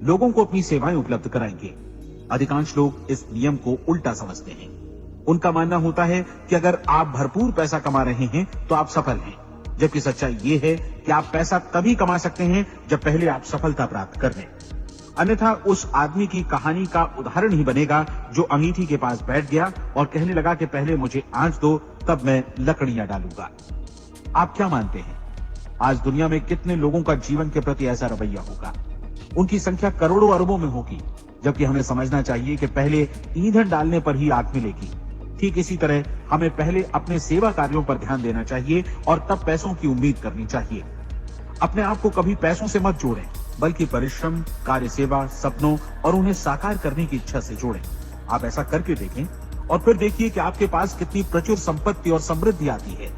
लोगों को अपनी सेवाएं उपलब्ध कराएंगे। अधिकांश लोग इस नियम को उल्टा समझते हैं।
उनका मानना होता है कि अगर आप भरपूर पैसा कमा रहे हैं तो आप सफल हैं, जबकि सच्चाई ये है कि आप पैसा तभी कमा सकते हैं जब पहले आप सफलता प्राप्त कर लें। अन्यथा उस आदमी की कहानी का उदाहरण ही बनेगा जो अंगीठी के पास बैठ गया और कहने लगा कि पहले मुझे आंच दो, तब मैं लकड़ियां डालूंगा। आप क्या मानते हैं, आज दुनिया में कितने लोगों का जीवन के प्रति ऐसा रवैया होगा? उनकी संख्या करोड़ों अरबों में होगी, जबकि हमें समझना चाहिए कि पहले ईंधन डालने पर ही आग मिलेगी। ठीक इसी तरह हमें पहले अपने सेवा कार्यों पर ध्यान देना चाहिए और तब पैसों की उम्मीद करनी चाहिए। अपने आप को कभी पैसों से मत जोड़ें, बल्कि परिश्रम, कार्य सेवा, सपनों और उन्हें साकार करने की इच्छा से जोड़ें। आप ऐसा करके देखें और फिर देखिए कि आपके पास कितनी प्रचुर संपत्ति और समृद्धि आती है।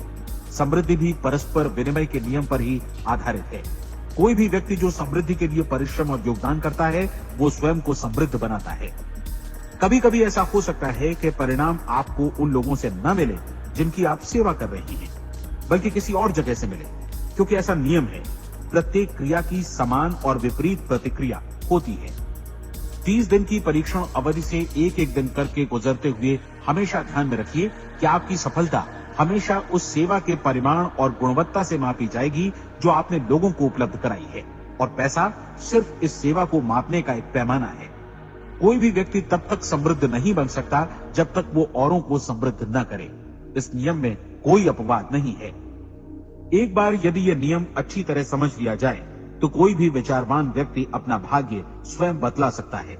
समृद्धि भी परस्पर विनिमय के नियम पर ही आधारित है। कोई भी व्यक्ति जो समृद्धि के लिए परिश्रम और योगदान करता है, वो स्वयं को समृद्ध बनाता है। कभी कभी ऐसा हो सकता है कि परिणाम आपको उन लोगों से न मिले जिनकी आप सेवा कर रहे हैं, बल्कि किसी और जगह से मिले, क्योंकि ऐसा नियम है, प्रत्येक क्रिया की समान और विपरीत प्रतिक्रिया होती है। 30 दिन की परीक्षण अवधि से एक एक दिन करके गुजरते हुए हमेशा ध्यान में रखिए कि आपकी सफलता हमेशा उस सेवा के परिमाण और गुणवत्ता से मापी जाएगी जो आपने लोगों को उपलब्ध कराई है, और पैसा सिर्फ इस सेवा को मापने का एक पैमाना है। कोई भी व्यक्ति तब तक समृद्ध नहीं बन सकता जब तक वो औरों को समृद्ध न करे। इस नियम में कोई अपवाद नहीं है। एक बार यदि यह नियम अच्छी तरह समझ लिया जाए तो कोई भी विचारवान व्यक्ति अपना भाग्य स्वयं बदला सकता है।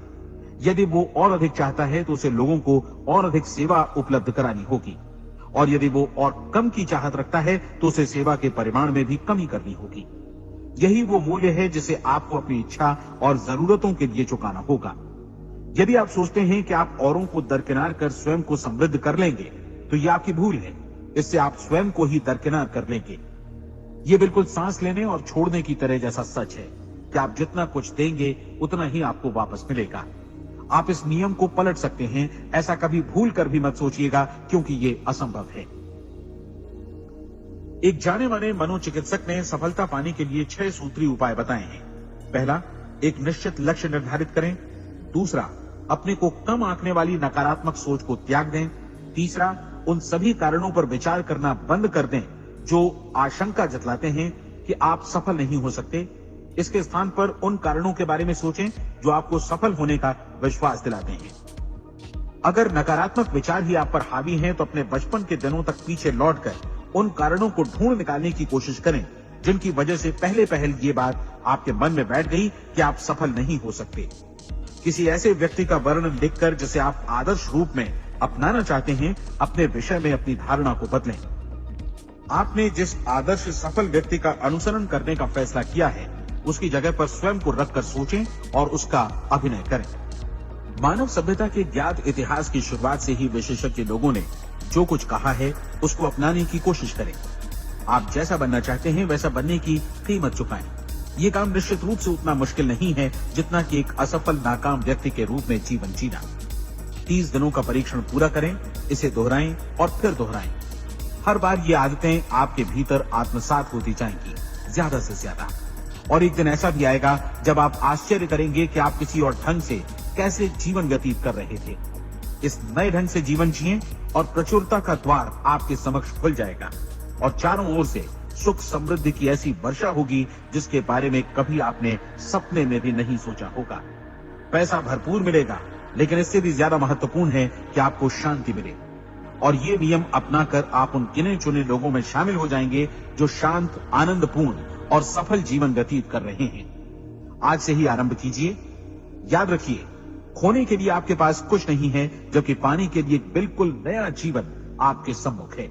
यदि वो और अधिक चाहता है तो उसे लोगों को और अधिक सेवा उपलब्ध करानी होगी, और यदि वो और कम की चाहत रखता है तो उसे सेवा के परिमाण में भी कमी करनी होगी। यही वो मूल्य है जिसे आपको अपनी इच्छा और जरूरतों के लिए चुकाना होगा। यदि आप सोचते हैं कि आप औरों को दरकिनार कर स्वयं को समृद्ध कर लेंगे तो यह आपकी भूल है। इससे आप स्वयं को ही दरकिनार कर लेंगे। ये बिल्कुल सांस लेने और छोड़ने की तरह जैसा सच है कि आप जितना कुछ देंगे उतना ही आपको वापस मिलेगा। आप इस नियम को पलट सकते हैं, ऐसा कभी भूल कर भी मत सोचिएगा, क्योंकि ये असंभव है। एक जाने माने मनोचिकित्सक ने सफलता पाने के लिए 6 सूत्री उपाय बताए हैं। पहला, एक निश्चित लक्ष्य निर्धारित करें। दूसरा, अपने को कम आंकने वाली नकारात्मक सोच को त्याग दें। तीसरा, उन सभी कारणों पर विचार करना बंद कर दें जो आशंका जतलाते हैं कि आप सफल नहीं हो सकते। इसके स्थान पर उन कारणों के बारे में सोचें जो आपको सफल होने का विश्वास दिलाते हैं। अगर नकारात्मक विचार ही आप पर हावी हैं तो अपने बचपन के दिनों तक पीछे लौटकर उन कारणों को ढूंढ निकालने की कोशिश करें जिनकी वजह से पहले पहल ये बात आपके मन में बैठ गई कि आप सफल नहीं हो सकते। किसी ऐसे व्यक्ति का वर्णन लिखकर जिसे आप आदर्श रूप में अपनाना चाहते हैं, अपने विषय में अपनी धारणा को बदलें। आपने जिस आदर्श सफल व्यक्ति का अनुसरण करने का फैसला किया है उसकी जगह पर स्वयं को रखकर सोचें और उसका अभिनय करें। मानव सभ्यता के ज्ञात इतिहास की शुरुआत से ही विशेषज्ञ लोगों ने जो कुछ कहा है उसको अपनाने की कोशिश करें। आप जैसा बनना चाहते हैं वैसा बनने की कीमत चुकाएं। ये काम निश्चित रूप से उतना मुश्किल नहीं है जितना कि एक असफल नाकाम व्यक्ति के रूप में जीवन जीना। 30 दिनों का परीक्षण पूरा करें, इसे दोहराएं और फिर दोहराएं। हर बार ये आदतें आपके भीतर आत्मसात होती जाएंगी, ज्यादा से ज्यादा। और एक दिन ऐसा भी आएगा जब आप आश्चर्य करेंगे कि आप किसी और ढंग से कैसे जीवन व्यतीत कर रहे थे। इस नए ढंग से जीवन जिएं और प्रचुरता का द्वार आपके समक्ष खुल जाएगा और चारों ओर से सुख समृद्धि की ऐसी वर्षा होगी जिसके बारे में कभी आपने सपने में भी नहीं सोचा होगा। पैसा भरपूर मिलेगा, लेकिन इससे भी ज्यादा महत्वपूर्ण है कि आपको शांति मिले। और ये नियम अपनाकर आप उन गिने चुने लोगों में शामिल हो जाएंगे जो शांत, आनंदपूर्ण और सफल जीवन व्यतीत कर रहे हैं। आज से ही आरंभ कीजिए। याद रखिए, खोने के लिए आपके पास कुछ नहीं है, जबकि पाने के लिए बिल्कुल नया जीवन आपके सम्मुख है।